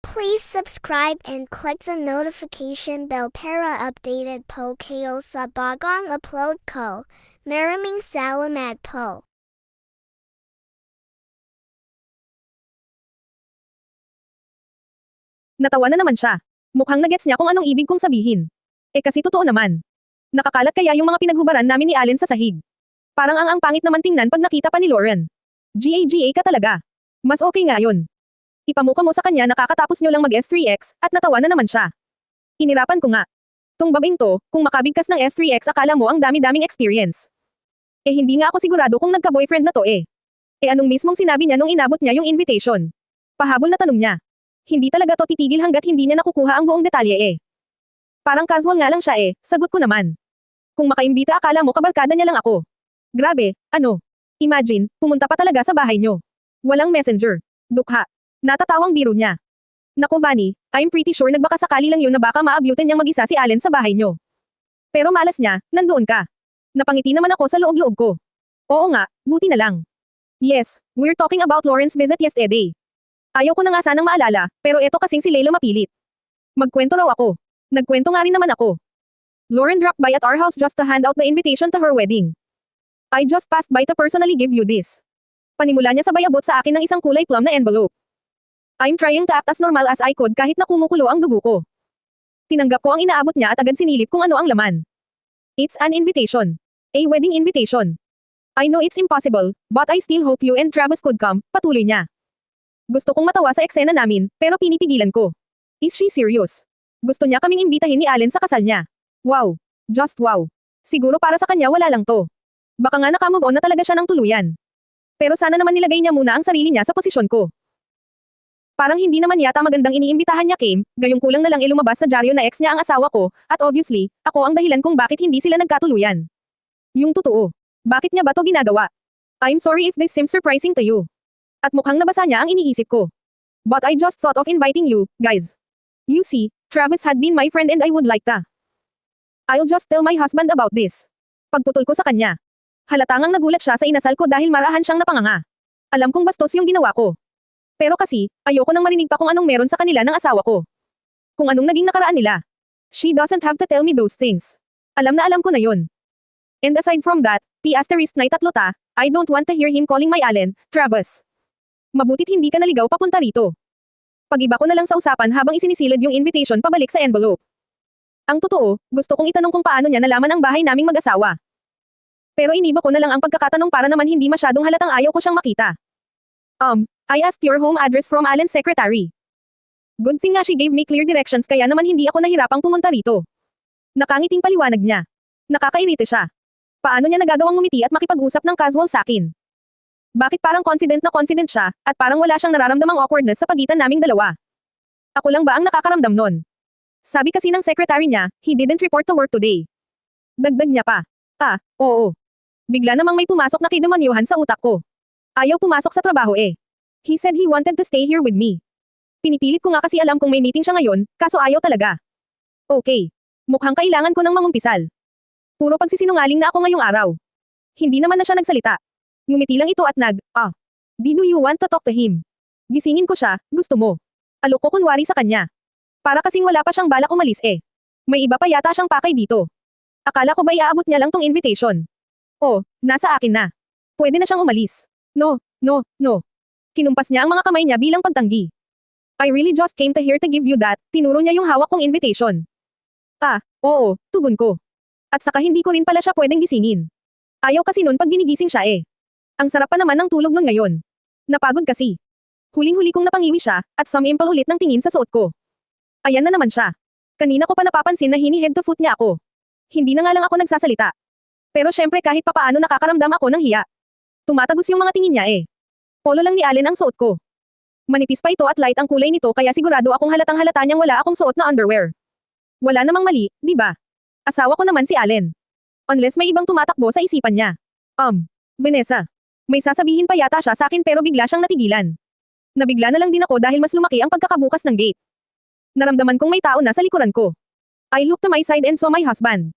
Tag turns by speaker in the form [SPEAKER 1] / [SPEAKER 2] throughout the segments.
[SPEAKER 1] Please subscribe and click the notification bell para updated po kayo sa bagong upload ko. Maraming salamat po.
[SPEAKER 2] Natawa na naman siya. Mukhang nagets niya kung anong ibig kong sabihin. Kasi totoo naman. Nakakalat kaya yung mga pinaghubaran namin ni Allen sa sahig. Parang ang pangit naman tingnan pag nakita pa ni Lauren. GAGA ka talaga. Mas okay nga yun. Ipamuka mo sa kanya na kakatapos nyo lang mag S3X, at natawa na naman siya. Inirapan ko nga. Tung babing to, kung makabigkas ng S3X akala mo ang dami-daming experience. Hindi nga ako sigurado kung nagka-boyfriend na to anong mismong sinabi niya nung inabot niya yung invitation? Pahabol na tanong niya. Hindi talaga to titigil hanggat hindi niya nakukuha ang buong detalye Parang casual nga lang siya sagot ko naman. Kung makaimbita akala mo kabarkada niya lang ako. Grabe, ano? Imagine, pumunta pa talaga sa bahay nyo. Walang messenger. Dukha. Natatawang biro niya. Naku Vanny, I'm pretty sure nagbaka sakali lang yun na baka maabutan niyang mag-isa si Allen sa bahay nyo. Pero malas niya, nandoon ka. Napangiti naman ako sa loob-loob ko. Oo nga, buti na lang. Yes, we're talking about Lauren's visit yesterday. Ayaw ko na nga sanang maalala, pero eto kasing si Layla mapilit. Magkwento raw ako. Nagkwento nga rin naman ako. Lauren dropped by at our house just to hand out the invitation to her wedding. I just passed by to personally give you this. Panimula niya sabay abot sa akin ng isang kulay plum na envelope. I'm trying to act as normal as I could kahit na kumukulo ang dugo ko. Tinanggap ko ang inaabot niya at agad sinilip kung ano ang laman. It's an invitation. A wedding invitation. I know it's impossible, but I still hope you and Travis could come, patuloy niya. Gusto kong matawa sa eksena namin, pero pinipigilan ko. Is she serious? Gusto niya kaming imbitahin ni Allen sa kasal niya. Wow. Just wow. Siguro para sa kanya wala lang to. Baka nga nakamove on na talaga siya ng tuluyan. Pero sana naman nilagay niya muna ang sarili niya sa posisyon ko. Parang hindi naman yata magandang iniimbitahan niya Kim, gayong kulang na lang lumabas sa dyaryo na ex niya ang asawa ko, at obviously, ako ang dahilan kung bakit hindi sila nagkatuluyan. Yung totoo. Bakit niya ba to ginagawa? I'm sorry if this seems surprising to you. At mukhang nabasa niya ang iniisip ko. But I just thought of inviting you, guys. You see, Travis had been my friend and I would like to. I'll just tell my husband about this. Pagputol ko sa kanya. Halatangang nagulat siya sa inasal ko dahil marahan siyang napanganga. Alam kong bastos yung ginawa ko. Pero kasi, ayoko nang marinig pa kung anong meron sa kanila ng asawa ko. Kung anong naging nakaraan nila. She doesn't have to tell me those things. Alam na alam ko na yon. And aside from that, *na tatlo ta, I don't want to hear him calling my Allen, Travis. Mabutit hindi ka naligaw papunta rito. Pag-iba ko na lang sa usapan habang isinisilid yung invitation pabalik sa envelope. Ang totoo, gusto kong itanong kung paano niya nalaman ang bahay naming mag-asawa. Pero iniba ko na lang ang pagkakatanong para naman hindi masyadong halatang ayaw ko siyang makita. I asked your home address from Allen's secretary. Good thing nga she gave me clear directions kaya naman hindi ako nahirapang pumunta rito. Nakangiting paliwanag niya. Nakakairite siya. Paano niya nagagawang ngumiti at makipag-usap ng casual sa akin? Bakit parang confident na confident siya, at parang wala siyang nararamdamang awkwardness sa pagitan naming dalawa? Ako lang ba ang nakakaramdam nun? Sabi kasi ng secretary niya, he didn't report to work today. Dagdag niya pa. Oo. Bigla namang may pumasok na kidemonyuhan sa utak ko. Ayaw pumasok sa trabaho He said he wanted to stay here with me. Pinipilit ko nga kasi alam kung may meeting siya ngayon, kaso ayaw talaga. Okay. Mukhang kailangan ko ng mangumpisal. Puro pagsisinungaling na ako ngayong araw. Hindi naman na siya nagsalita. Ngumiti lang ito at do you want to talk to him? Gisingin ko siya, gusto mo. Alok ko kunwari sa kanya. Para kasing wala pa siyang balak umalis May iba pa yata siyang pakay dito. Akala ko ba iaabot niya lang tong invitation? Nasa akin na. Pwede na siyang umalis. No. Kinumpas niya ang mga kamay niya bilang pagtanggi. I really just came to here to give you that, tinuro niya yung hawak kong invitation. Oo, tugon ko. At saka hindi ko rin pala siya pwedeng gisingin. Ayaw kasi nun pag ginigising siya Ang sarap pa naman ng tulog nun ngayon. Napagod kasi. Huling-huli kong napangiwi siya, at sumimple ulit ng tingin sa suot ko. Ayan na naman siya. Kanina ko pa napapansin na hini-head to foot niya ako. Hindi na nga lang ako nagsasalita. Pero syempre kahit papaano nakakaramdam ako ng hiya. Tumatagos yung mga tingin niya Polo lang ni Allen ang suot ko. Manipis pa ito at light ang kulay nito kaya sigurado akong halatang halata niyang wala akong suot na underwear. Wala namang mali, di ba? Asawa ko naman si Allen. Unless may ibang tumatakbo sa isipan niya. Vanessa. May sasabihin pa yata siya sa akin pero bigla siyang natigilan. Nabigla na lang din ako dahil mas lumaki ang pagkakabukas ng gate. Naramdaman kong may tao na sa likuran ko. I looked to my side and saw my husband.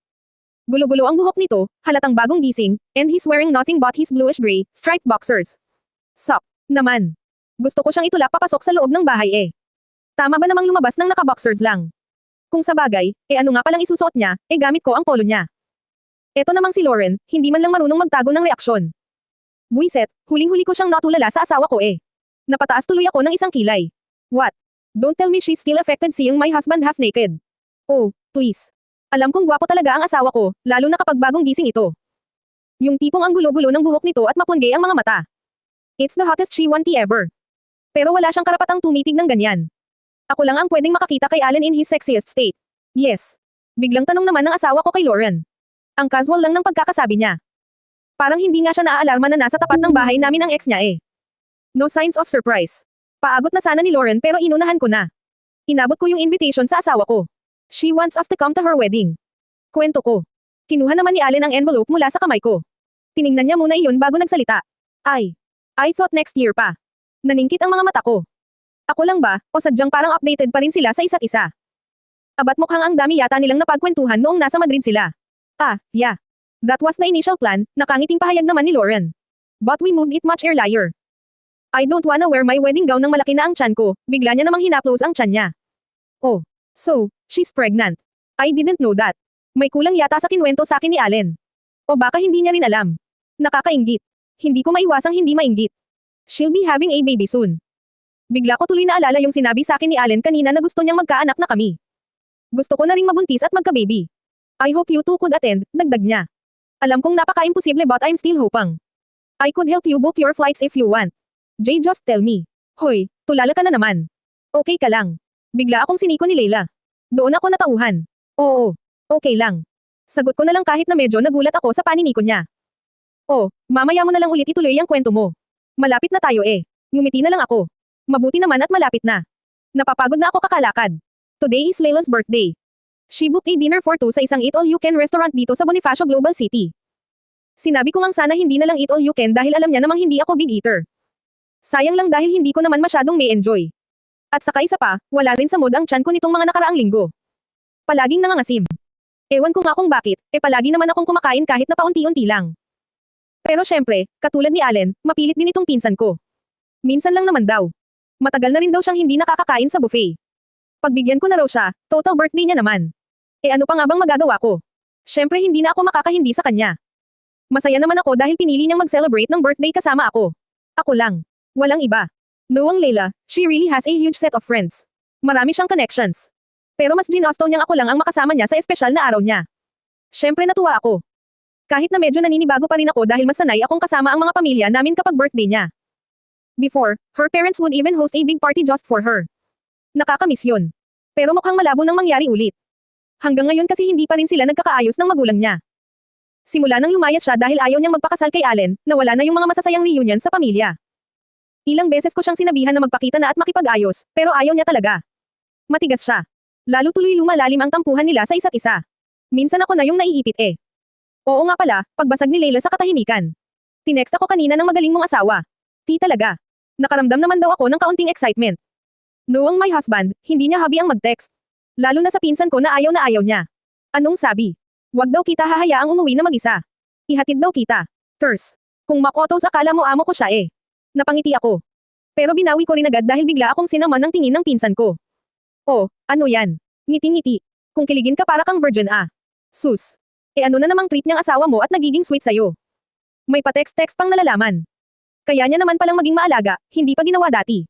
[SPEAKER 2] Gulo-gulo ang buhok nito, halatang bagong gising, and he's wearing nothing but his bluish-gray, striped boxers. Sup, naman. Gusto ko siyang itulak papasok sa loob ng bahay Tama ba namang lumabas ng naka-boxers lang? Kung sa bagay, ano nga palang isusuot niya, gamit ko ang polo niya. Eto namang si Lauren, hindi man lang marunong magtago ng reaksyon. Buiset, huling-huli ko siyang natulala sa asawa ko eh. Napataas tuloy ako ng isang kilay. What? Don't tell me she's still affected seeing my husband half naked. Oh, please. Alam kong gwapo talaga ang asawa ko, lalo na kapag bagong gising ito. Yung tipong ang gulo-gulo ng buhok nito at mapunggay ang mga mata. It's the hottest she-wanty ever. Pero wala siyang karapatang tumitig ng ganyan. Ako lang ang pwedeng makakita kay Allen in his sexiest state. Yes. Biglang tanong naman ng asawa ko kay Lauren. Ang casual lang ng pagkakasabi niya. Parang hindi nga siya naaalarma na nasa tapat ng bahay namin ang ex niya eh. No signs of surprise. Paagot na sana ni Lauren pero inunahan ko na. Inabot ko yung invitation sa asawa ko. She wants us to come to her wedding. Kwento ko. Kinuha naman ni Allen ang envelope mula sa kamay ko. Tiningnan niya muna iyon bago nagsalita. I thought next year pa. Naningkit ang mga mata ko. Ako lang ba, o sadyang parang updated pa rin sila sa isa't isa? Abat mukhang ang dami yata nilang napagkwentuhan noong nasa Madrid sila. Yeah. That was the initial plan, nakangiting pahayag naman ni Lauren. But we moved it much earlier. I don't wanna wear my wedding gown nang malaki na ang tiyan ko, bigla niya namang hinaplos ang tiyan niya. Oh, so, she's pregnant. I didn't know that. May kulang yata sa kinwento sa akin ni Allen. O baka hindi niya rin alam. Nakakainggit. Hindi ko maiwasang hindi mainggit. She'll be having a baby soon. Bigla ko tuloy naalala yung sinabi sa akin ni Allen kanina na gusto niyang magkaanak na kami. Gusto ko na ring mabuntis at magka-baby. I hope you two could attend, dagdag niya. Alam kong napaka-imposible but I'm still hoping. I could help you book your flights if you want. Jay, just tell me. Hoy, tulala ka na naman. Okay ka lang. Bigla akong siniko ni Leila. Doon ako natauhan. Oo, okay lang. Sagot ko na lang kahit na medyo nagulat ako sa paniniko niya. Oh, mamaya mo na lang ulit ituloy ang kwento mo. Malapit na tayo eh. Ngumiti na lang ako. Mabuti naman at malapit na. Napapagod na ako kakalakad. Today is Leila's birthday. She booked a dinner for two sa isang eat-all-you-can restaurant dito sa Bonifacio Global City. Sinabi ko ngang sana hindi na lang eat-all-you-can dahil alam niya namang hindi ako big eater. Sayang lang dahil hindi ko naman masyadong may enjoy. At saka isa pa, wala rin sa mood ang tiyan ko nitong mga nakaraang linggo. Palaging nangangasim. Ewan ko nga kung bakit, palagi naman akong kumakain kahit na paunti-unti lang. Pero syempre, katulad ni Allen, mapilit din itong pinsan ko. Minsan lang naman daw. Matagal na rin daw siyang hindi nakakakain sa buffet. Pagbigyan ko na raw siya, total birthday niya naman. Ano pa nga bang magagawa ko? Syempre hindi na ako makakahindi sa kanya. Masaya naman ako dahil pinili niyang mag-celebrate ng birthday kasama ako. Ako lang. Walang iba. No ang Leila, she really has a huge set of friends. Marami siyang connections. Pero mas ginusto niyang ako lang ang makasama niya sa espesyal na araw niya. Syempre natuwa ako. Kahit na medyo naninibago pa rin ako dahil mas sanay akong kasama ang mga pamilya namin kapag birthday niya. Before, her parents would even host a big party just for her. Nakakamiss yun. Pero mukhang malabo nang mangyari ulit. Hanggang ngayon kasi hindi pa rin sila nagkakaayos ng magulang niya. Simula nang lumayas siya dahil ayaw niyang magpakasal kay Allen, nawala na yung mga masasayang reunion sa pamilya. Ilang beses ko siyang sinabihan na magpakita na at makipag-ayos, pero ayaw niya talaga. Matigas siya. Lalo tuloy lumalalim ang tampuhan nila sa isa't isa. Minsan ako na yung naiipit eh. Oo nga pala, pagbasag ni Leila sa katahimikan. Tinext ako kanina ng magaling mong asawa. Di talaga. Nakaramdam naman daw ako ng kaunting excitement. Noong my husband, hindi niya habi ang mag-text. Lalo na sa pinsan ko na ayaw niya. Anong sabi? Wag daw kita hahayaang umuwi na mag-isa. Ihatid daw kita. Ters. Kung makotos akala mo amo ko siya eh. Napangiti ako. Pero binawi ko rin agad dahil bigla akong sinaman ng tingin ng pinsan ko. Oh, ano yan? Ngiti-ngiti. Kung kiligin ka para kang virgin Sus. Ano na namang trip niyang asawa mo at nagiging sweet sa'yo? May pa-text-text pang nalalaman. Kaya niya naman palang maging maalaga, hindi pa ginawa dati.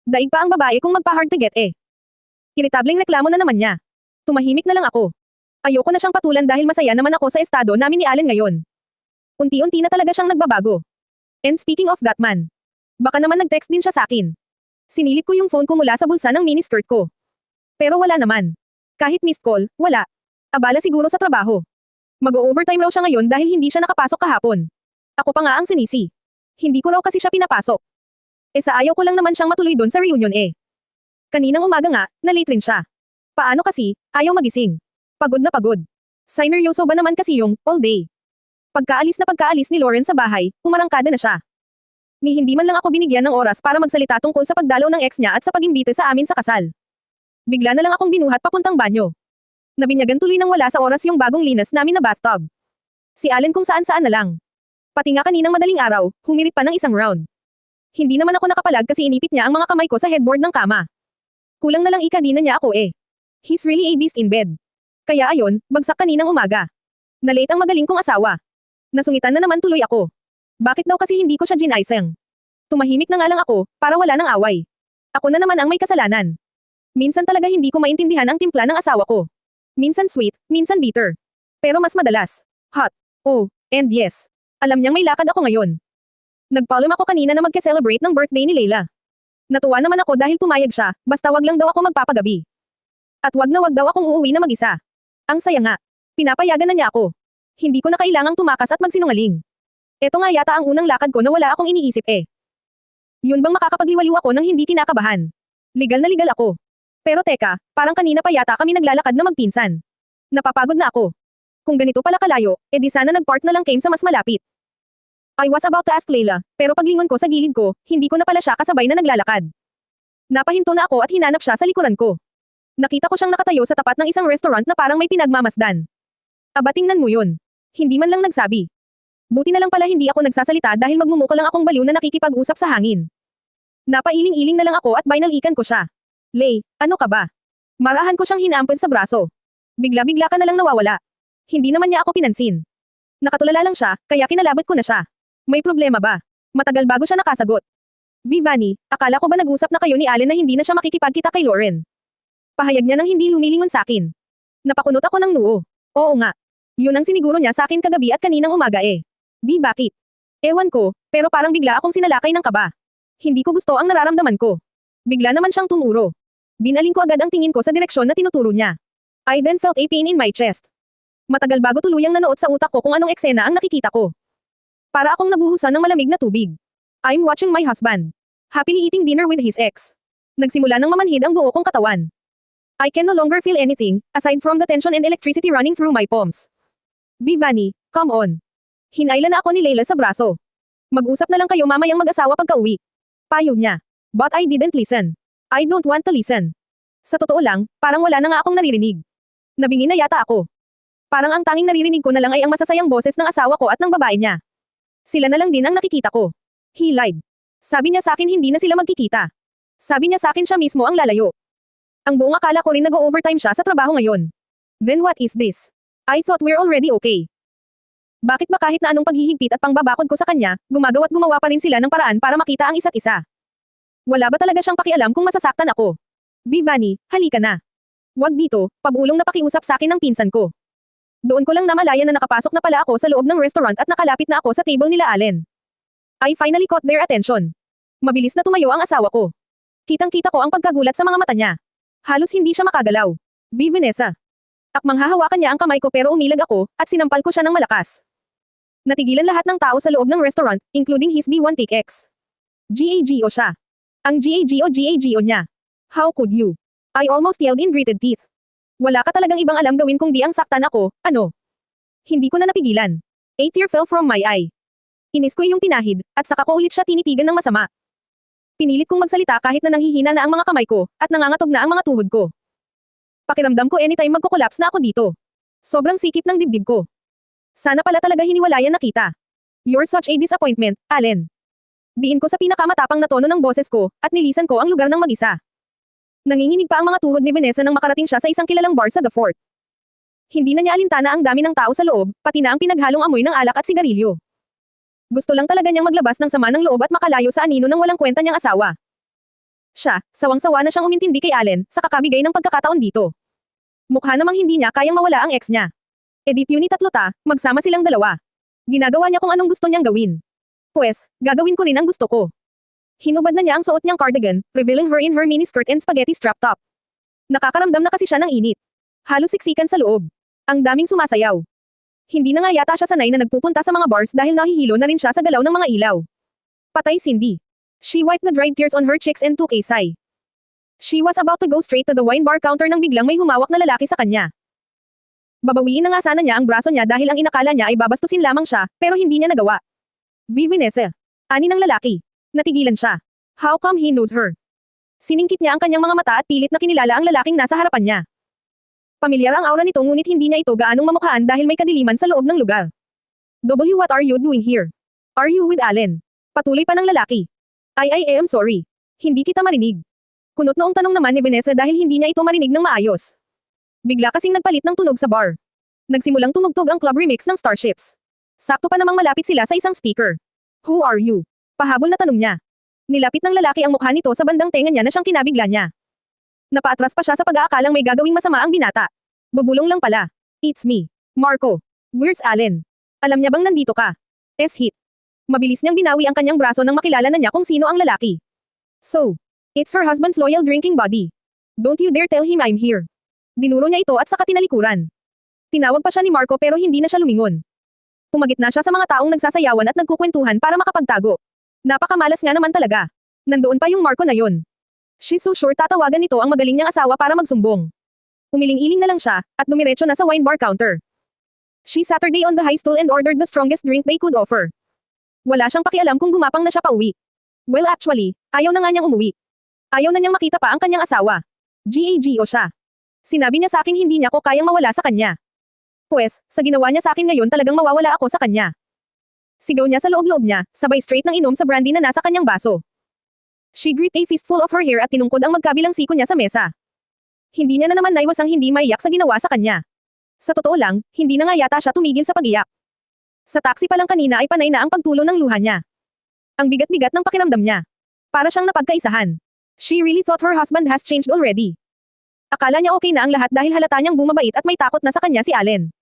[SPEAKER 2] Daig pa ang babae kung magpa-hard to get eh. Iritableng reklamo na naman niya. Tumahimik na lang ako. Ayoko na siyang patulan dahil masaya naman ako sa estado namin ni Allen ngayon. Unti-unti na talaga siyang nagbabago. And speaking of that man, baka naman nag-text din siya sa akin. Sinilip ko yung phone ko mula sa bulsa ng miniskirt ko. Pero wala naman. Kahit missed call, wala. Abala siguro sa trabaho. Mag-o-overtime raw siya ngayon dahil hindi siya nakapasok kahapon. Ako pa nga ang sinisi. Hindi ko raw kasi siya pinapasok. Sa ayaw ko lang naman siyang matuloy doon sa reunion eh. Kaninang umaga nga, na-late rin siya. Paano kasi, ayaw magising. Pagod na pagod. Sineryoso ba naman kasi yung, all day. Pagkaalis ni Lauren sa bahay, umarangkada na siya. Ni hindi man lang ako binigyan ng oras para magsalita tungkol sa pagdalaw ng ex niya at sa pag-imbite sa amin sa kasal. Bigla na lang akong binuhat papuntang banyo. Nabinyagan tuloy nang wala sa oras yung bagong linas namin na bathtub. Si Allen kung saan-saan na lang. Pati nga kaninang madaling araw, humirit pa ng isang round. Hindi naman ako nakapalag kasi inipit niya ang mga kamay ko sa headboard ng kama. Kulang na lang ikadina niya ako eh. He's really a beast in bed. Kaya ayon, bagsak kaninang umaga. Nalate ang magaling kong asawa. Nasungitan na naman tuloy ako. Bakit daw kasi hindi ko siya ginaisang? Tumahimik na nga lang ako, para wala ng away. Ako na naman ang may kasalanan. Minsan talaga hindi ko maintindihan ang timpla ng asawa ko. Minsan sweet, minsan bitter. Pero mas madalas, hot. Oh, and yes. Alam niyang may lakad ako ngayon. Nagpaalam ako kanina na magke-celebrate ng birthday ni Leila. Natuwa naman ako dahil pumayag siya, basta wag lang daw ako magpapagabi. At wag na wag daw akong uuwi na mag-isa. Ang saya nga. Pinapayagan na niya ako. Hindi ko na kailangang tumakas at magsinungaling. Ito nga yata ang unang lakad ko na wala akong iniisip eh. Yun bang makakapagliwaliw ako nang hindi kinakabahan? Legal na legal ako. Pero teka, parang kanina pa yata kami naglalakad na magpinsan. Napapagod na ako. Kung ganito pala kalayo, edi sana nag-park na lang came sa mas malapit. I was about to ask Leila, pero paglingon ko sa gilid ko, hindi ko na pala siya kasabay na naglalakad. Napahinto na ako at hinanap siya sa likuran ko. Nakita ko siyang nakatayo sa tapat ng isang restaurant na parang may pinagmamasdan. Aba tingnan mo yun. Hindi man lang nagsabi. Buti na lang pala hindi ako nagsasalita dahil magmumuko lang akong baliw na nakikipag-usap sa hangin. Napailing-iling na lang ako at binalikan ko siya. Lay, ano ka ba? Marahan ko siyang hinampon sa braso. Bigla-bigla ka na lang nawawala. Hindi naman niya ako pinansin. Nakatulala lang siya, kaya kinalabot ko na siya. May problema ba? Matagal bago siya nakasagot. Vivani, akala ko ba nag-usap na kayo ni Allen na hindi na siya makikipagkita kay Lauren? Pahayag niya nang hindi lumilingon sa akin. Napakunot ako ng noo. Oo nga. Yun ang siniguro niya sa akin kagabi at kaninang umaga eh. Bakit? Ewan ko, pero parang bigla akong sinalakay ng kaba. Hindi ko gusto ang nararamdaman ko. Bigla naman siyang tumuro. Binaling ko agad ang tingin ko sa direksyon na tinuturo niya. I then felt a pain in my chest. Matagal bago tuluyang nanood sa utak ko kung anong eksena ang nakikita ko. Para akong nabuhusan ng malamig na tubig. I'm watching my husband. Happily eating dinner with his ex. Nagsimula ng mamanhid ang buo kong katawan. I can no longer feel anything, aside from the tension and electricity running through my palms. Vivani, come on. Hinailan na ako ni Leila sa braso. Mag-usap na lang kayo mamayang mag-asawa pagka-uwi. Payo niya. But I didn't listen. I don't want to listen. Sa totoo lang, parang wala na nga akong naririnig. Nabingi na yata ako. Parang ang tanging naririnig ko na lang ay ang masasayang boses ng asawa ko at ng babae niya. Sila na lang din ang nakikita ko. He lied. Sabi niya sa akin hindi na sila magkikita. Sabi niya sa akin siya mismo ang lalayo. Ang buong akala ko rin nag-overtime siya sa trabaho ngayon. Then what is this? I thought we're already okay. Bakit ba kahit na anong paghihigpit at pangbabakod ko sa kanya, gumagawa't gumawa pa rin sila ng paraan para makita ang isa't isa? Wala ba talaga siyang pakialam kung masasaktan ako? Vivani, halika na. Wag dito, pabulong na pakiusap sa akin ng pinsan ko. Doon ko lang namalaya na nakapasok na pala ako sa loob ng restaurant at nakalapit na ako sa table nila Allen. I finally caught their attention. Mabilis na tumayo ang asawa ko. Kitang-kita ko ang pagkagulat sa mga mata niya. Halos hindi siya makagalaw. Vanessa. Akmang hahawakan niya ang kamay ko pero umilag ako, at sinampal ko siya ng malakas. Natigilan lahat ng tao sa loob ng restaurant, including his B1 Take X. GAGO siya. Ang GAGO niya. How could you? I almost yelled in gritted teeth. Wala ka talagang ibang alam gawin kung di ang saktan ako, ano? Hindi ko na napigilan. A tear fell from my eye. Inis ko yung pinahid, at saka ko ulit siya tinitigan ng masama. Pinilit kong magsalita kahit na nanghihina na ang mga kamay ko, at nangangatog na ang mga tuhod ko. Pakiramdam ko anytime magkukolaps na ako dito. Sobrang sikip ng dibdib ko. Sana pala talaga hiniwalayan na kita. You're such a disappointment, Allen. Diin ko sa pinakamatapang na tono ng boses ko, at nilisan ko ang lugar ng mag-isa. Nanginginig pa ang mga tuhod ni Vanessa nang makarating siya sa isang kilalang bar sa The Fort. Hindi na niya alintana ang dami ng tao sa loob, pati na ang pinaghalong amoy ng alak at sigarilyo. Gusto lang talaga niyang maglabas ng sama ng loob at makalayo sa anino ng walang kwenta niyang asawa. Siya, sawang-sawa na siyang umintindi kay Allen, sa kakabigay ng pagkakataon dito. Mukha namang hindi niya kayang mawala ang ex niya. E di puny tatlo magsama silang dalawa. Ginagawa niya kung anong gusto niyang gawin. Pues, gagawin ko rin ang gusto ko. Hinubad na niya ang suot niyang cardigan, revealing her in her miniskirt and spaghetti strap top. Nakakaramdam na kasi siya ng init. Halos siksikan sa loob. Ang daming sumasayaw. Hindi na nga yata siya sanay na nagpupunta sa mga bars dahil nahihilo na rin siya sa galaw ng mga ilaw. Patay Cindy. She wiped the dried tears on her cheeks and took a sigh. She was about to go straight to the wine bar counter nang biglang may humawak na lalaki sa kanya. Babawiin na nga sana niya ang braso niya dahil ang inakala niya ay babastusin lamang siya, pero hindi niya nagawa. Vanessa. Ani ng lalaki. Natigilan siya. How come he knows her? Siningkit niya ang kanyang mga mata at pilit na kinilala ang lalaking nasa harapan niya. Pamilyar ang aura nito ngunit hindi niya ito gaanong mamukhaan dahil may kadiliman sa loob ng lugar. What are you doing here? Are you with Allen? Patuloy pa ng lalaki. I am sorry. Hindi kita marinig. Kunot noong tanong naman ni Vanessa dahil hindi niya ito marinig ng maayos. Bigla kasing nagpalit ng tunog sa bar. Nagsimulang tumugtog ang club remix ng Starships. Sakto pa namang malapit sila sa isang speaker. Who are you? Pahabol na tanong niya. Nilapit ng lalaki ang mukha nito sa bandang tenga niya na siyang kinabigla niya. Napaatras pa siya sa pag-aakalang may gagawing masama ang binata. Bubulong lang pala. It's me. Marco. Where's Allen? Alam niya bang nandito ka? S-hit. Mabilis niyang binawi ang kanyang braso nang makilala na niya kung sino ang lalaki. So, it's her husband's loyal drinking buddy. Don't you dare tell him I'm here. Dinuro niya ito at saka tinalikuran. Tinawag pa siya ni Marco pero hindi na siya lumingon. Pumagitna siya sa mga taong nagsasayawan at nagkukwentuhan para makapagtago. Napakamalas nga naman talaga. Nandoon pa yung Marco na yon. She's so sure tatawagan nito ang magaling niyang asawa para magsumbong. Umiling-iling na lang siya, at dumiretso na sa wine bar counter. She Saturday on the high stool and ordered the strongest drink they could offer. Wala siyang pakialam kung gumapang na siya pauwi. Well actually, ayaw na nga niyang umuwi. Ayaw na niyang makita pa ang kanyang asawa. GAGO siya. Sinabi niya sa akin hindi niya ko kayang mawala sa kanya. Pues, sa ginawa niya sa akin ngayon talagang mawawala ako sa kanya. Sigaw niya sa loob-loob niya, sabay straight ng inom sa brandy na nasa kanyang baso. She gripped a fistful of her hair at tinungkod ang magkabilang siko niya sa mesa. Hindi niya na naman naiwasang hindi maiyak sa ginawa sa kanya. Sa totoo lang, hindi na nga yata siya tumigil sa pag-iyak. Sa taxi pa lang kanina ay panay na ang pagtulo ng luha niya. Ang bigat-bigat ng pakiramdam niya. Para siyang napagkaisahan. She really thought her husband has changed already. Akala niya okay na ang lahat dahil halata niyang bumabait at may takot na sa kanya si Allen.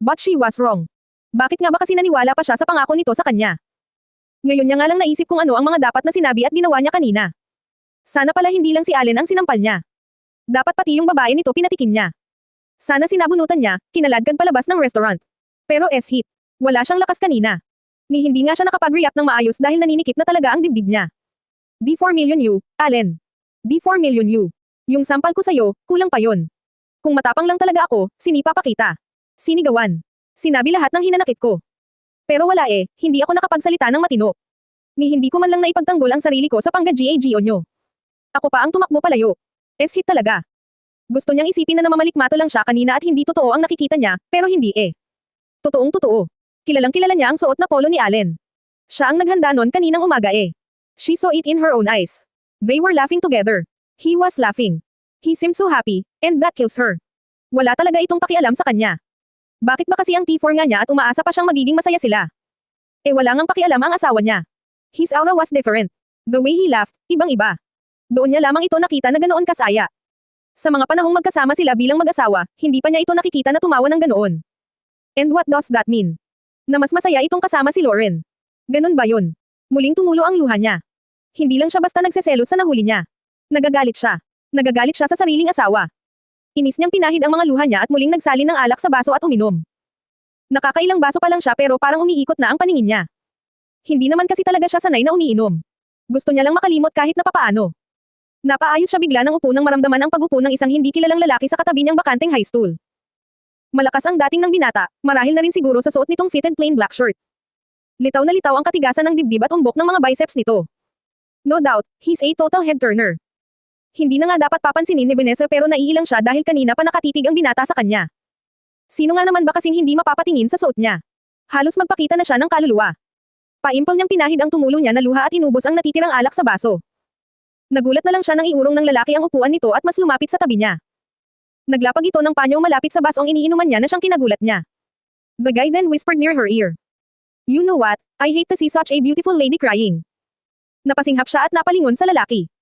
[SPEAKER 2] But she was wrong. Bakit nga ba kasi naniwala pa siya sa pangako nito sa kanya? Ngayon niya nga lang naisip kung ano ang mga dapat na sinabi at ginawa niya kanina. Sana pala hindi lang si Allen ang sinampal niya. Dapat pati yung babae nito pinatikim niya. Sana sinabunutan niya, kinaladkad palabas ng restaurant. Pero S-hit. Wala siyang lakas kanina. Ni hindi nga siya nakapag-react ng maayos dahil naninikip na talaga ang dibdib niya. D4 million you, Allen. D4 million you. Yung sampal ko sa'yo, kulang pa yon. Kung matapang lang talaga ako, sinipa pa kita. Sinigawan. Sinabi lahat ng hinanakit ko. Pero wala hindi ako nakapagsalita ng matino. Ni hindi ko man lang naipagtanggol ang sarili ko sa pangga-GAGO nyo. Ako pa ang tumakbo palayo. S-hit talaga. Gusto niyang isipin na namamalikmato lang siya kanina at hindi totoo ang nakikita niya, pero hindi Totoong totoo. Kilalang kilala niya ang suot na polo ni Allen. Siya ang naghanda nun kaninang umaga She saw it in her own eyes. They were laughing together. He was laughing. He seemed so happy, and that kills her. Wala talaga itong pakialam sa kanya. Bakit ba kasi ang T4 nga niya at umaasa pa siyang magiging masaya sila? Wala ngang pakialam ang asawa niya. His aura was different. The way he laughed, ibang-iba. Doon niya lamang ito nakita na ganoon kasaya. Sa mga panahong magkasama sila bilang mag-asawa, hindi pa niya ito nakikita na tumawa ng ganoon. And what does that mean? Na mas masaya itong kasama si Lauren. Ganon ba yun? Muling tumulo ang luha niya. Hindi lang siya basta nagseselos sa nahuli niya. Nagagalit siya. Nagagalit siya sa sariling asawa. Inis niyang pinahid ang mga luha niya at muling nagsalin ng alak sa baso at uminom. Nakakailang baso pa lang siya pero parang umiikot na ang paningin niya. Hindi naman kasi talaga siya sanay na umiinom. Gusto niya lang makalimot kahit na papaano. Napaayos siya bigla ng upo nang maramdaman ang pag-upo ng isang hindi kilalang lalaki sa katabi niyang bakanteng high stool. Malakas ang dating ng binata, marahil na rin siguro sa suot nitong fitted plain black shirt. Litaw na litaw ang katigasan ng dibdib at umbok ng mga biceps nito. No doubt, he's a total head turner. Hindi na nga dapat papansinin ni Vanessa pero naiilang siya dahil kanina pa nakatitig ang binata sa kanya. Sino nga naman ba kasing hindi mapapatingin sa suot niya? Halos magpakita na siya ng kaluluwa. Paimpol niyang pinahid ang tumulo niya na luha at inubos ang natitirang alak sa baso. Nagulat na lang siya nang iurong ng lalaki ang upuan nito at mas lumapit sa tabi niya. Naglapag ito ng panyo malapit sa basong iniinuman niya na siyang kinagulat niya. The guy then whispered near her ear. You know what, I hate to see such a beautiful lady crying. Napasinghap siya at napalingon sa lalaki.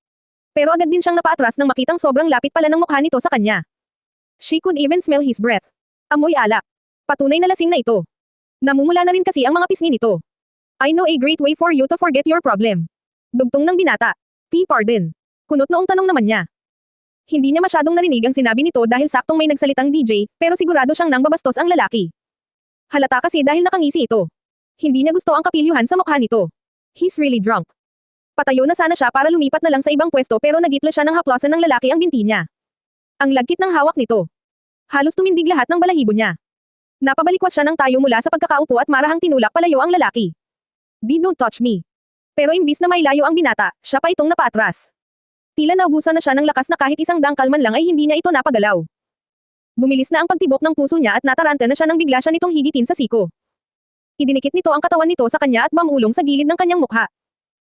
[SPEAKER 2] Pero agad din siyang napaatras nang makitang sobrang lapit pala ng mukha nito sa kanya. She could even smell his breath. Amoy alak. Patunay na lasing na ito. Namumula na rin kasi ang mga pisngi nito. I know a great way for you to forget your problem. Dugtong ng binata. Pardon. Kunot noong tanong naman niya. Hindi niya masyadong narinig ang sinabi nito dahil saktong may nagsalitang DJ, pero sigurado siyang nang babastos ang lalaki. Halata kasi dahil nakangisi ito. Hindi niya gusto ang kapilyuhan sa mukha nito. He's really drunk. Patayo na sana siya para lumipat na lang sa ibang pwesto pero nagitla siya ng haplosan ng lalaki ang binti niya. Ang lagkit ng hawak nito. Halos tumindig lahat ng balahibo niya. Napabalikwas siya ng tayo mula sa pagkakaupo at marahang tinulak palayo ang lalaki. Don't touch me. Pero imbis na mailayo ang binata, siya pa itong napaatras. Tila naubusan na siya ng lakas na kahit isang dangkal man lang ay hindi niya ito napagalaw. Bumilis na ang pagtibok ng puso niya at nataranta na siya nang bigla siya nitong higitin sa siko. Idinikit nito ang katawan nito sa kanya at mamulong sa gilid ng kanyang mukha.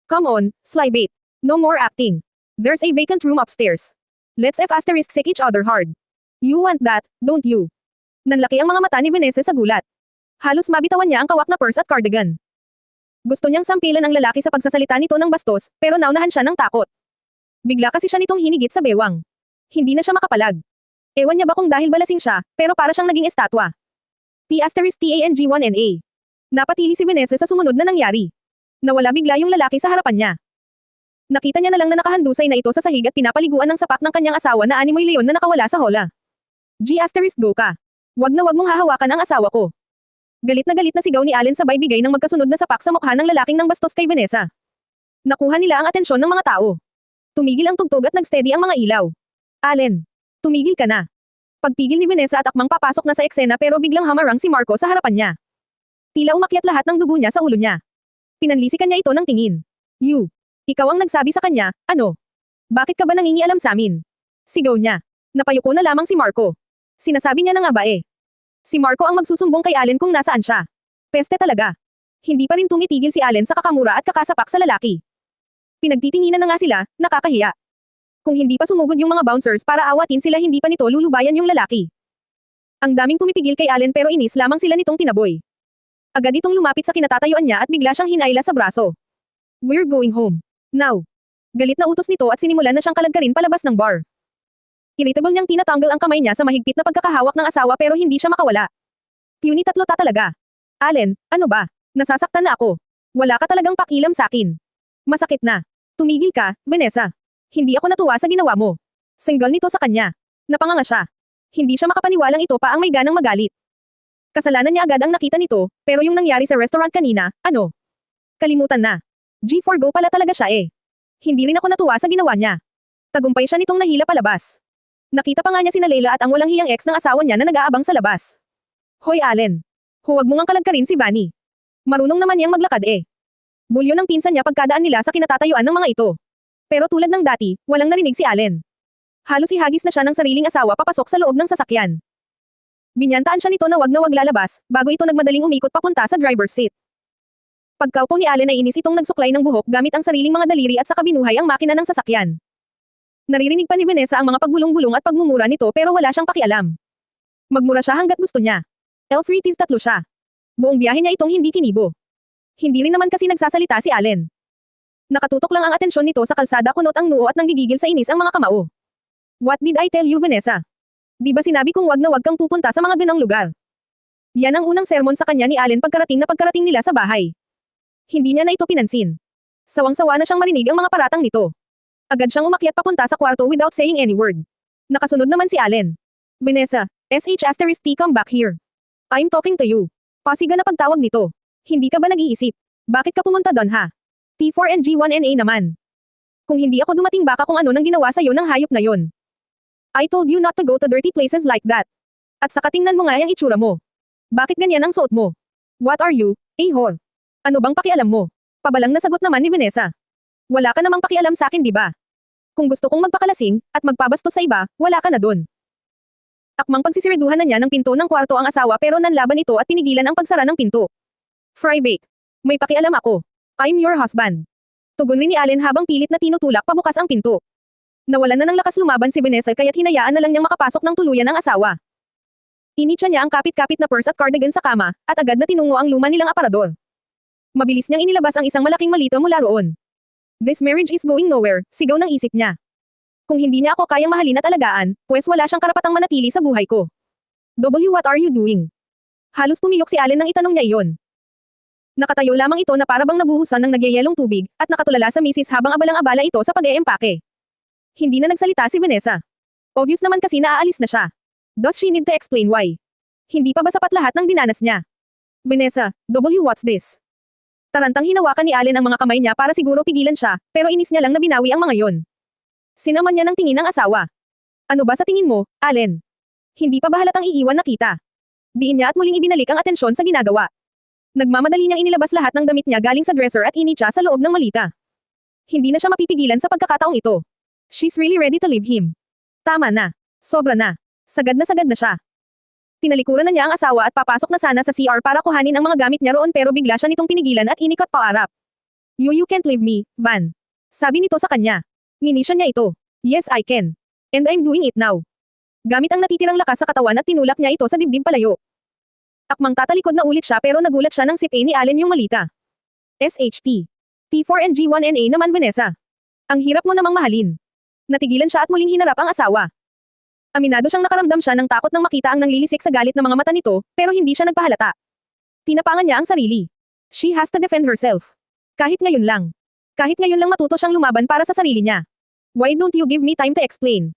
[SPEAKER 2] Come on, Slybait. No more acting. There's a vacant room upstairs. Let's seek each other hard. You want that, don't you? Nanlaki ang mga mata ni Vanessa sa gulat. Halos mabitawan niya ang kawak na purse at cardigan. Gusto niyang sampilan ang lalaki sa pagsasalita nito ng bastos, pero naunahan siya ng takot. Bigla kasi siya nitong hinigit sa bewang. Hindi na siya makapalag. Ewan niya ba kung dahil balasing siya, pero para siyang naging estatwa. P*TANG1NA. Napatili si Vanessa sa sumunod na nangyari. Nawala bigla yung lalaki sa harapan niya. Nakita niya na lang na nakahandusay na ito sa sahig at pinapaliguan ng sapak ng kanyang asawa na animoy leon na nakawala sa hola. Go ka. Wag na wag mong hahawakan ang asawa ko. Galit na sigaw ni Allen sabay bigay ng magkasunod na sapak sa mukha ng lalaking ng bastos kay Vanessa. Nakuha nila ang atensyon ng mga tao. Tumigil ang tugtog at nagsteady ang mga ilaw. Allen, tumigil ka na. Pagpigil ni Vanessa at akmang papasok na sa eksena pero biglang hamarang si Marco sa harapan niya. Tila umakyat lahat ng dugo niya sa ulo niya. Pinanlisikan niya ito ng tingin. You. Ikaw ang nagsabi sa kanya, ano? Bakit ka ba nangingialam sa amin? Sigaw niya. Napayuko na lamang si Marco. Sinasabi niya na nga ba eh. Si Marco ang magsusumbong kay Allen kung nasaan siya. Peste talaga. Hindi pa rin tumitigil si Allen sa kakamura at kakasapak sa lalaki. Pinagtitinginan na nga sila, nakakahiya. Kung hindi pa sumugod yung mga bouncers para awatin sila hindi pa nito lulubayan yung lalaki. Ang daming pumipigil kay Allen pero inis lamang sila nitong tinaboy. Agad itong lumapit sa kinatatayuan niya at bigla siyang hinayla sa braso. We're going home. Now. Galit na utos nito at sinimulan na siyang kalagkarin palabas ng bar. Irritable niyang tinatanggal ang kamay niya sa mahigpit na pagkakahawak ng asawa pero hindi siya makawala. Puny tatlo talaga. Allen, ano ba? Nasasaktan na ako. Wala ka talagang pakialam sa akin. Masakit na. Tumigil ka, Vanessa. Hindi ako natuwa sa ginawa mo. Single nito sa kanya. Napanganga siya. Hindi siya makapaniwalang ito pa ang may ganang magalit. Kasalanan niya agad ang nakita nito, pero yung nangyari sa restaurant kanina, ano? Kalimutan na. G4 go pala talaga siya eh. Hindi rin ako natuwa sa ginawa niya. Tagumpay siya nitong nahila palabas. Nakita pa nga niya sina Leila at ang walang hiyang ex ng asawa niya na nag-aabang sa labas. Hoy Allen. Huwag mo ngang kalagkarin si Vanny. Marunong naman niyang maglakad eh. Bulyo ng pinsan niya pagkadaan nila sa kinatatayuan ng mga ito. Pero tulad ng dati, walang narinig si Allen. Halos ihagis na siya ng sariling asawa papasok sa loob ng sasakyan. Binyantaan siya nito na wag lalabas, bago ito nagmadaling umikot papunta sa driver's seat. Pagkaupo ni Allen ay inis itong nagsuklay ng buhok gamit ang sariling mga daliri at saka binuhay ang makina ng sasakyan. Naririnig pa ni Vanessa ang mga pagbulong-bulong at pagmumura nito pero wala siyang pakialam. Magmura siya hanggat gusto niya. L3Ts tatlo siya. Buong biyahe niya itong hindi kinibo. Hindi rin naman kasi nagsasalita si Allen. Nakatutok lang ang atensyon nito sa kalsada kunot ang noo at nanggigigil sa inis ang mga kamao. What did I tell you Vanessa? Di ba sinabi kong wag na wag kang pupunta sa mga ganang lugar? Yan ang unang sermon sa kanya ni Allen pagkarating nila sa bahay. Hindi niya na ito pinansin. Sawang-sawa na siyang marinig ang mga paratang nito. Agad siyang umakyat papunta sa kwarto without saying any word. Nakasunod naman si Allen. Vanessa, SH*T come back here. I'm talking to you. Pasiga na pagtawag nito. Hindi ka ba nag-iisip? Bakit ka pumunta doon ha? T4 and G1NA naman. Kung hindi ako dumating baka kung ano nang ginawa sa'yo ng hayop na yon. I told you not to go to dirty places like that. At saka tingnan mo nga yung itsura mo. Bakit ganyan ang suot mo? What are you, a whore? Ano bang pakialam mo? Pabalang na sagot naman ni Vanessa. Wala ka namang pakialam sa akin di ba? Kung gusto kong magpakalasing, at magpabastos sa iba, wala ka na dun. Akmang pagsisiriduhan na niya ng pinto ng kwarto ang asawa pero nanlaban ito at pinigilan ang pagsara ng pinto. Frybake. May pakialam ako. I'm your husband. Tugon rin ni Allen habang pilit na tinutulak pabukas ang pinto. Nawalan na ng lakas lumaban si Vanessa kaya't hinayaan na lang niyang makapasok ng tuluyan ang asawa. Initsa niya ang kapit-kapit na purse at cardigan sa kama, at agad na tinungo ang luma nilang aparador. Mabilis niyang inilabas ang isang malaking malita mula roon. This marriage is going nowhere, sigaw ng isip niya. Kung hindi niya ako kayang mahalin at alagaan, pues wala siyang karapatang manatili sa buhay ko. What are you doing? Halos pumiyok si Allen nang itanong niya iyon. Nakatayo lamang ito na para bang nabuhusan ng nagyayelong tubig, at nakatulala sa misis habang abalang-abala ito sa pag-eempake. Hindi na nagsalita si Vanessa. Obvious naman kasi na aalis na siya. Does she need to explain why? Hindi pa ba sapat lahat ng dinanas niya? Vanessa, what's this? Tarantang hinawakan ni Allen ang mga kamay niya para siguro pigilan siya, pero inis niya lang na binawi ang mga yon. Sinaman niya ng tingin ng asawa. Ano ba sa tingin mo, Allen? Hindi pa ba halatang iiwan na kita? Diin niya at muling ibinalik ang atensyon sa ginagawa. Nagmamadali niyang inilabas lahat ng damit niya galing sa dresser at initsa sa loob ng malita. Hindi na siya mapipigilan sa pagkakataong ito. She's really ready to leave him. Tama na. Sobra na. Sagad na siya. Tinalikuran na niya ang asawa at papasok na sana sa CR para kuhanin ang mga gamit niya roon pero bigla siya nitong pinigilan at inikot paarap. You can't leave me, Van. Sabi nito sa kanya. Nginisya niya ito. Yes, I can. And I'm doing it now. Gamit ang natitirang lakas sa katawan at tinulak niya ito sa dibdib palayo. Akmang tatalikod na ulit siya pero nagulat siya nang sipin ni Allen yung malita. SHT. T4 and G1NA naman Vanessa. Ang hirap mo namang mahalin. Natigilan siya at muling hinarap ang asawa. Aminado siyang nakaramdam siya ng takot nang makita ang nanglilisik sa galit ng mga mata nito, pero hindi siya nagpahalata. Tinapangan niya ang sarili. She has to defend herself. Kahit ngayon lang. Kahit ngayon lang matuto siyang lumaban para sa sarili niya. Why don't you give me time to explain?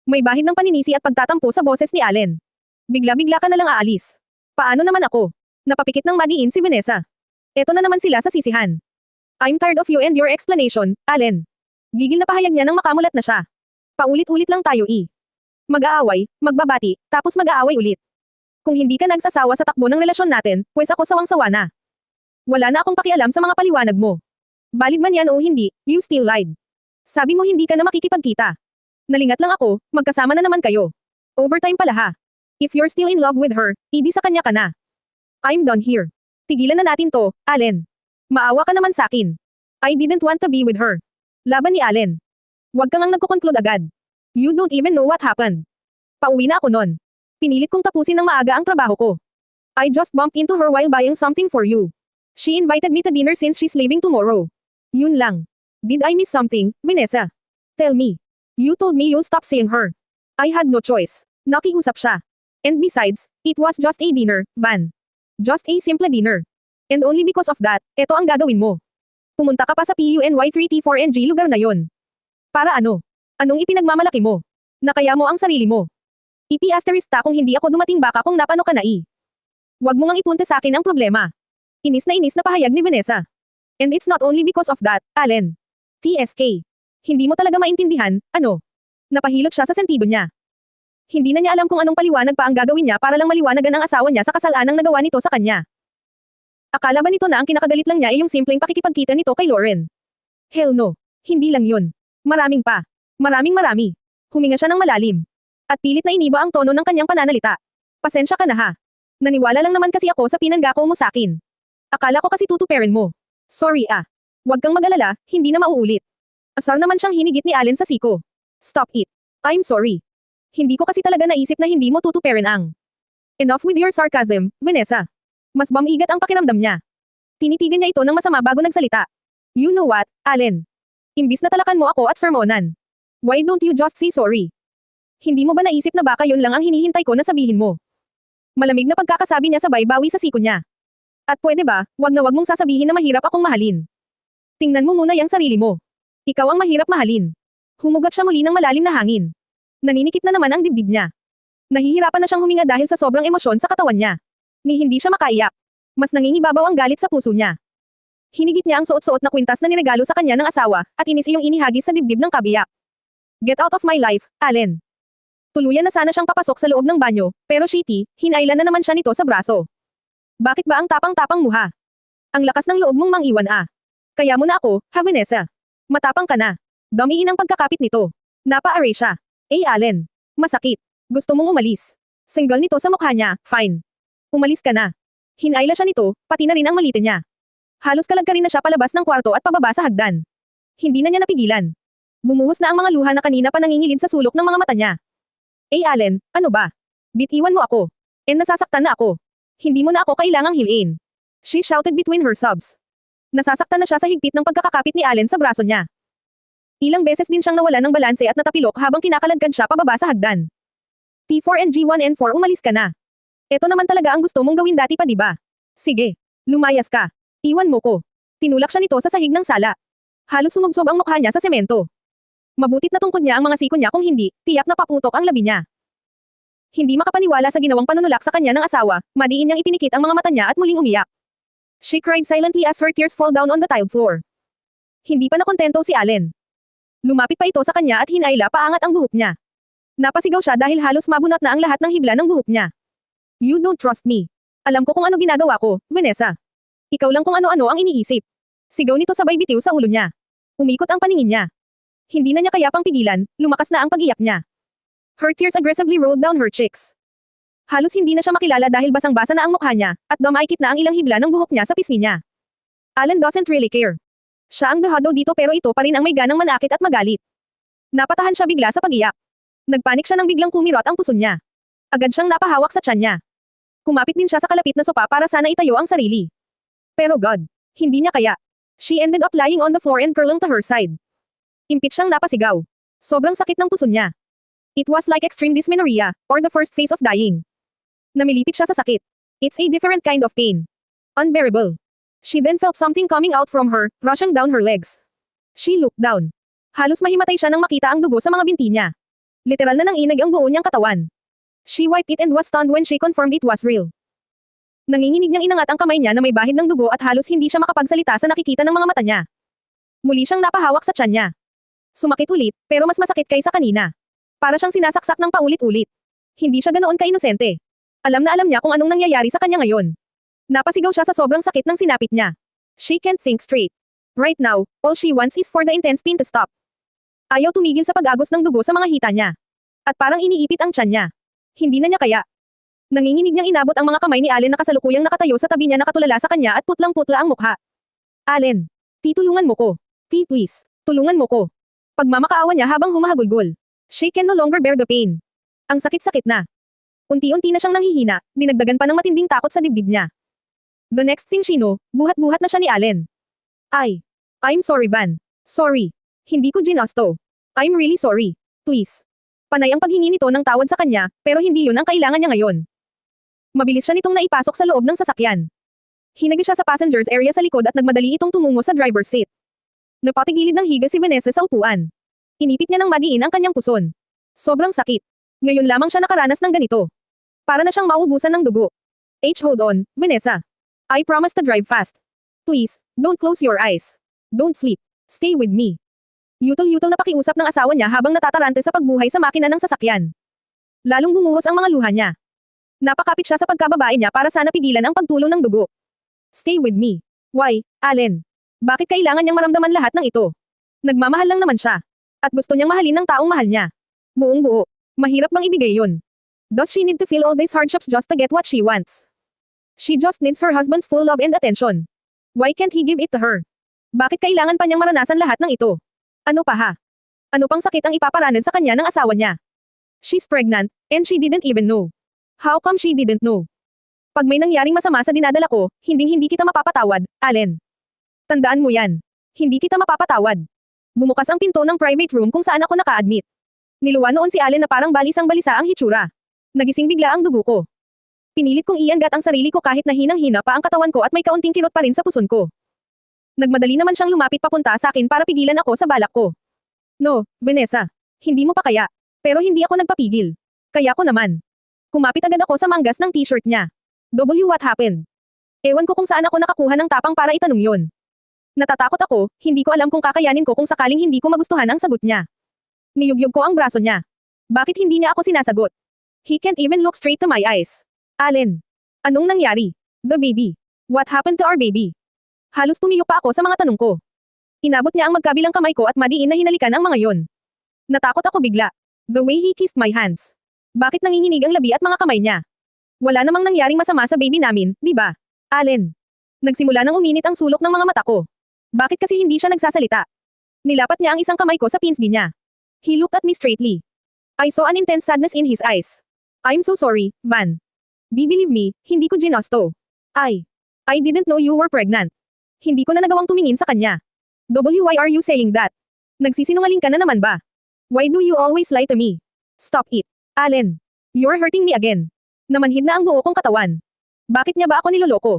[SPEAKER 2] May bahid ng paninisi at pagtatampo sa boses ni Allen. Bigla-bigla ka na lang aalis. Paano naman ako? Napapikit ng madiin si Vanessa. Eto na naman sila sa sisihan. I'm tired of you and your explanation, Allen. Gigil na pahayag niya nang makamulat na siya. Paulit-ulit lang tayo Mag-aaway, magbabati, tapos mag-aaway ulit. Kung hindi ka nagsasawa sa takbo ng relasyon natin, pues ako sawang-sawa na. Wala na akong pakialam sa mga paliwanag mo. Valid man yan o hindi, you still lied. Sabi mo hindi ka na makikipagkita. Nalingat lang ako, magkasama na naman kayo. Overtime pala ha. If you're still in love with her, idi sa kanya ka na. I'm done here. Tigilan na natin to, Allen. Maawa ka naman sa akin. I didn't want to be with her. Laban ni Allen. Huwag kang ang nagko-conclude agad. You don't even know what happened. Pauwi na ako nun. Pinilit kong tapusin ng maaga ang trabaho ko. I just bumped into her while buying something for you. She invited me to dinner since she's leaving tomorrow. Yun lang. Did I miss something, Vanessa? Tell me. You told me you'll stop seeing her. I had no choice. Nakiusap siya. And besides, it was just a dinner, Van. Just a simple dinner. And only because of that, eto ang gagawin mo. Pumunta ka pa sa PUNY3T4NG lugar na yon. Para ano? Anong ipinagmamalaki mo? Nakaya mo ang sarili mo. Ipi-asterisk ta kung hindi ako dumating baka kung napano ka na Huwag mo ngang ipunta sa akin ang problema. Inis na pahayag ni Vanessa. And it's not only because of that, Allen. TSK. Hindi mo talaga maintindihan, ano? Napahilot siya sa sentido niya. Hindi na niya alam kung anong paliwanag pa ang gagawin niya para lang maliwanagan ang asawa niya sa kasalanang nagawa nito sa kanya. Akala ba nito na ang kinakagalit lang niya ay yung simpleng pakikipagkita nito kay Lauren? Hell no. Hindi lang yun. Maraming pa. Marami. Huminga siya ng malalim. At pilit na iniba ang tono ng kanyang pananalita. Pasensya ka na ha. Naniwala lang naman kasi ako sa pinanggako mo sa akin. Akala ko kasi tutuperin mo. Sorry ah. Huwag kang mag-alala, hindi na mauulit. Asar naman siyang hinigit ni Allen sa siko. Stop it. I'm sorry. Hindi ko kasi talaga naisip na hindi mo tutuperin ang. Enough with your sarcasm, Vanessa. Mas bamigat ang pakiramdam niya. Tinitigan niya ito ng masama bago nagsalita. You know what, Allen? Imbis na talakan mo ako at sermonan. Why don't you just say sorry? Hindi mo ba naisip na baka yun lang ang hinihintay ko na sabihin mo? Malamig na pagkakasabi niya sabay bawi sa siko niya. At pwede ba, wag mong sasabihin na mahirap akong mahalin. Tingnan mo muna yung sarili mo. Ikaw ang mahirap mahalin. Humugot siya muli ng malalim na hangin. Naninikip na naman ang dibdib niya. Nahihirapan na siyang huminga dahil sa sobrang emosyon sa katawan niya. Ni hindi siya makaiyak. Mas nangingibabaw ang galit sa puso niya. Hinigit niya ang suot-suot na kwintas na niregalo sa kanya ng asawa, at inis iyong inihagis sa dibdib ng kabiyak. Get out of my life, Allen. Tuluyan na sana siyang papasok sa loob ng banyo, pero shitty, hinailan na naman siya nito sa braso. Bakit ba ang tapang-tapang mo ha? Ang lakas ng loob mong mangiwan ah. Kaya mo na ako, ha Vanessa? Matapang ka na. Damiin ang pagkakapit nito. Napa-array siya. Allen. Masakit. Gusto mong umalis. Single nito sa mukha niya, fine. Umalis ka na. Hinayla siya nito, pati na rin ang malite niya. Halos kalagkarin na siya palabas ng kwarto at pababa sa hagdan. Hindi na niya napigilan. Bumuhos na ang mga luha na kanina pa nangingilid sa sulok ng mga mata niya. Allen, ano ba? Bitiwan mo ako. Nasasaktan na ako. Hindi mo na ako kailangang hilin. She shouted between her sobs. Nasasaktan na siya sa higpit ng pagkakakapit ni Allen sa braso niya. Ilang beses din siyang nawala ng balanse at natapilok habang kinakalagkad siya pababa sa hagdan. T4 and G1N4 umalis ka na. Ito naman talaga ang gusto mong gawin dati pa diba? Sige. Lumayas ka. Iwan mo ko. Tinulak siya nito sa sahig ng sala. Halos sumubsob ang mukha niya sa semento. Mabutit na tungkod niya ang mga siko niya kung hindi, tiyak na paputok ang labi niya. Hindi makapaniwala sa ginawang panunulak sa kanya ng asawa, madiin niyang ipinikit ang mga mata niya at muling umiyak. She cried silently as her tears fall down on the tiled floor. Hindi pa nakontento si Allen. Lumapit pa ito sa kanya at hinayla paangat ang buhok niya. Napasigaw siya dahil halos mabunot na ang lahat ng hibla ng buhok niya. You don't trust me. Alam ko kung ano ginagawa ko, Vanessa. Ikaw lang kung ano-ano ang iniisip. Sigaw nito sabay bitiw sa ulo niya. Umikot ang paningin niya. Hindi na niya kayapang pigilan, lumakas na ang pag-iyak niya. Her tears aggressively rolled down her cheeks. Halos hindi na siya makilala dahil basang-basa na ang mukha niya, at dumaikit na ang ilang hibla ng buhok niya sa pisngi niya. Allen doesn't really care. Siya ang dehado dito pero ito pa rin ang may ganang manakit at magalit. Napatahan siya bigla sa pag-iyak. Nagpanik siya nang biglang kumirot ang puso niya. Agad siyang napahawak sa tiyan niya. Kumapit din siya sa kalapit na sopa para sana itayo ang sarili. Pero God, hindi niya kaya. She ended up lying on the floor and curling to her side. Impit siyang napasigaw. Sobrang sakit ng puso niya. It was like extreme dysmenorrhea, or the first phase of dying. Namilipit siya sa sakit. It's a different kind of pain. Unbearable. She then felt something coming out from her, rushing down her legs. She looked down. Halos mahimatay siya nang makita ang dugo sa mga binti niya. Literal na nanginig ang buo niyang katawan. She wiped it and was stunned when she confirmed it was real. Nanginginig niyang inangat ang kamay niya na may bahid ng dugo at halos hindi siya makapagsalita sa nakikita ng mga mata niya. Muli siyang napahawak sa tiyan niya. Sumakit ulit, pero mas masakit kaysa kanina. Para siyang sinasaksak ng paulit-ulit. Hindi siya ganoon ka-inosente. Alam na alam niya kung anong nangyayari sa kanya ngayon. Napasigaw siya sa sobrang sakit ng sinapit niya. She can't think straight. Right now, all she wants is for the intense pain to stop. Ayaw tumigil sa pag-agos ng dugo sa mga hita niya. At parang iniipit ang tiyan niya. Hindi na niya kaya. Nanginginig niyang inabot ang mga kamay ni Allen na kasalukuyang nakatayo sa tabi niya nakatulala sa kanya at putlang-putla ang mukha. Allen, tulungan mo ko. Please, tulungan mo ko. Pagmamakaawa niya habang humahagulgol. She can no longer bear the pain. Ang sakit-sakit na. Unti-unti na siyang nanghihina, dinagdagan pa ng matinding takot sa dibdib niya. The next thing she knew, buhat-buhat na siya ni Allen. I'm sorry Van. Sorry. Hindi ko ginusto. I'm really sorry. Please. Panay ang paghingi nito ng tawad sa kanya, pero hindi yun ang kailangan niya ngayon. Mabilis siya nitong naipasok sa loob ng sasakyan. Hinagi siya sa passengers area sa likod at nagmadali itong tumungo sa driver's seat. Napatigilid ng higa si Vanessa sa upuan. Inipit niya ng madiin ang kanyang puson. Sobrang sakit. Ngayon lamang siya nakaranas ng ganito. Para na siyang maubusan ng dugo. Hold on, Vanessa. I promise to drive fast. Please, don't close your eyes. Don't sleep. Stay with me. Yutol-yutol na pakiusap ng asawa niya habang natatarante sa pagbuhay sa makina ng sasakyan. Lalong bumuhos ang mga luha niya. Napakapit siya sa pagkababae niya para sana pigilan ang pagtulo ng dugo. Stay with me. Why, Allen? Bakit kailangan niyang maramdaman lahat ng ito? Nagmamahal lang naman siya. At gusto niyang mahalin ng taong mahal niya. Buong buo. Mahirap bang ibigay yun? Does she need to feel all these hardships just to get what she wants? She just needs her husband's full love and attention. Why can't he give it to her? Bakit kailangan pa niyang maranasan lahat ng ito? Ano pa ha? Ano pang sakit ang ipaparanas sa kanya ng asawa niya? She's pregnant, and she didn't even know. How come she didn't know? Pag may nangyaring masama sa dinadala ko, hindi kita mapapatawad, Allen. Tandaan mo yan. Hindi kita mapapatawad. Bumukas ang pinto ng private room kung saan ako naka-admit. Niluwa noon si Allen na parang balisang balisa ang hitsura. Nagising bigla ang dugo ko. Pinilit kong iangat ang sarili ko kahit na hinang-hina pa ang katawan ko at may kaunting kirot pa rin sa puson ko. Nagmadali naman siyang lumapit papunta sa akin para pigilan ako sa balak ko. No, Vanessa. Hindi mo pa kaya. Pero hindi ako nagpapigil. Kaya ko naman. Kumapit agad ako sa manggas ng t-shirt niya. What happened? Ewan ko kung saan ako nakakuha ng tapang para itanong yon. Natatakot ako, hindi ko alam kung kakayanin ko kung sakaling hindi ko magustuhan ang sagot niya. Niyugyug ko ang braso niya. Bakit hindi niya ako sinasagot? He can't even look straight to my eyes. Allen. Anong nangyari? The baby. What happened to our baby? Halos tumiyo pa ako sa mga tanong ko. Inabot niya ang magkabilang kamay ko at madiin na hinalikan ang mga yon. Natakot ako bigla. The way he kissed my hands. Bakit nanginginig ang labi at mga kamay niya? Wala namang nangyaring masama sa baby namin, di ba? Allen. Nagsimula nang uminit ang sulok ng mga mata ko. Bakit kasi hindi siya nagsasalita? Nilapat niya ang isang kamay ko sa pinsgi niya. He looked at me straightly. I saw an intense sadness in his eyes. I'm so sorry, Van. Believe me, hindi ko ginusto. I didn't know you were pregnant. Hindi ko na nagawang tumingin sa kanya. Why are you saying that? Nagsisinungaling ka na naman ba? Why do you always lie to me? Stop it. Allen. You're hurting me again. Namanhid na ang buo kong katawan. Bakit niya ba ako niloloko?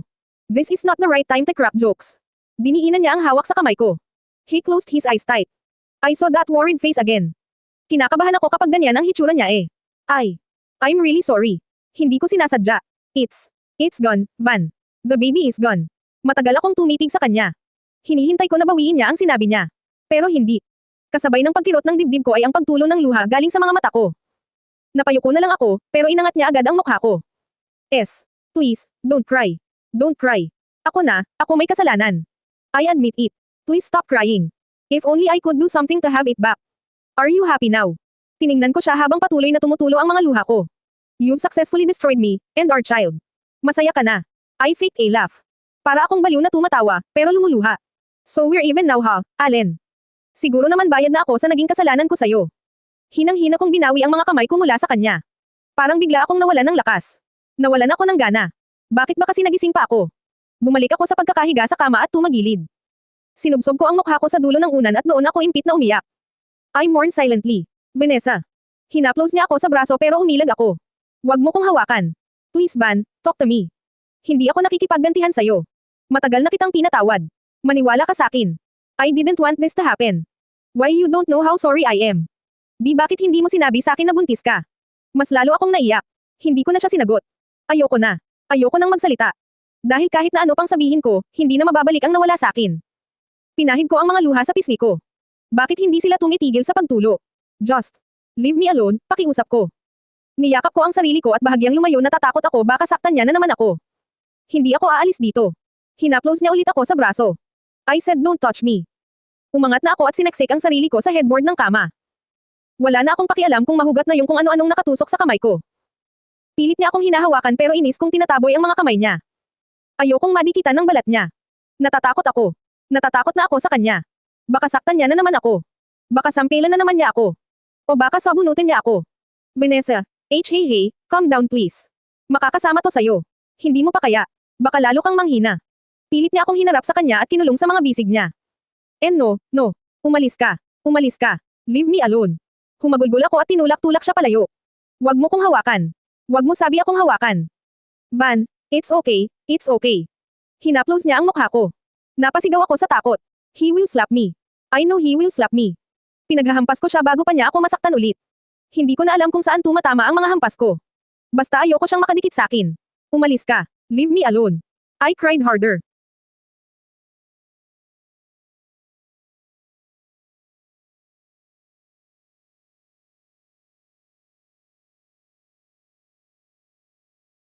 [SPEAKER 2] This is not the right time to crack jokes. Diniinan niya ang hawak sa kamay ko. He closed his eyes tight. I saw that worried face again. Kinakabahan ako kapag ganyan ang hitsura niya eh. I'm really sorry. Hindi ko sinasadya. It's gone, Van. The baby is gone. Matagal akong tumitig sa kanya. Hinihintay ko na bawiin niya ang sinabi niya. Pero hindi. Kasabay ng pagkirot ng dibdib ko ay ang pagtulo ng luha galing sa mga mata ko. Napayuko na lang ako, pero inangat niya agad ang mukha ko. Please, don't cry. Don't cry. Ako may kasalanan. I admit it. Please stop crying. If only I could do something to have it back. Are you happy now? Tiningnan ko siya habang patuloy na tumutulo ang mga luha ko. You've successfully destroyed me, and our child. Masaya ka na. I faked a laugh. Para akong baliw na tumatawa, pero lumuluha. So we're even now ha, Allen. Siguro naman bayad na ako sa naging kasalanan ko sa'yo. Hinang-hina kong binawi ang mga kamay ko mula sa kanya. Parang bigla akong nawalan ng lakas. Nawalan ako ng gana. Bakit ba kasi nagising pa ako? Bumalik ako sa pagkakahiga sa kama at tumagilid. Sinubsob ko ang mukha ko sa dulo ng unan at doon ako impit na umiyak. I mourned silently. Vanessa. Hinaplos niya ako sa braso pero umilag ako. Huwag mo kong hawakan. Please Van, talk to me. Hindi ako nakikipaggantihan sa'yo. Matagal na kitang pinatawad. Maniwala ka sa akin. I didn't want this to happen. Why you don't know how sorry I am? Di bakit hindi mo sinabi sa akin na buntis ka? Mas lalo akong naiyak. Hindi ko na siya sinagot. Ayoko na. Ayoko nang magsalita. Dahil kahit na ano pang sabihin ko, hindi na mababalik ang nawala sa akin. Pinahid ko ang mga luha sa pisngi ko. Bakit hindi sila tumitigil sa pagtulo? Just leave me alone, pakiusap ko. Niyakap ko ang sarili ko at bahagyang lumayo natatakot ako baka saktan niya na naman ako. Hindi ako aalis dito. Hinaplos niya ulit ako sa braso. I said don't touch me. Umangat na ako at sineksik ang sarili ko sa headboard ng kama. Wala na akong pakialam kung mahugat na yung kung ano-anong nakatusok sa kamay ko. Pilit niya akong hinahawakan pero inis kong tinataboy ang mga kamay niya. Ayokong madikitan ng balat niya. Natatakot ako. Natatakot na ako sa kanya. Baka saktan niya na naman ako. Baka sampilan na naman niya ako. O baka sabunutin niya ako. Vanessa, hey, calm down please. Makakasama to sa'yo. Hindi mo pa kaya. Baka lalo kang manghina. Pilit niya akong hinarap sa kanya at kinulong sa mga bisig niya. And no. Umalis ka. Umalis ka. Leave me alone. Humagulgol ako at tinulak-tulak siya palayo. Huwag mo kong hawakan. Huwag mo sabi akong hawakan. Van, it's okay. Hinaplos niya ang mukha ko. Napasigaw ako sa takot. He will slap me. I know he will slap me. Pinaghahampas ko siya bago pa niya ako masaktan ulit. Hindi ko na alam kung saan tumatama ang mga hampas ko. Basta ayoko siyang makadikit sa akin. Umalis ka. Leave me alone. I cried harder.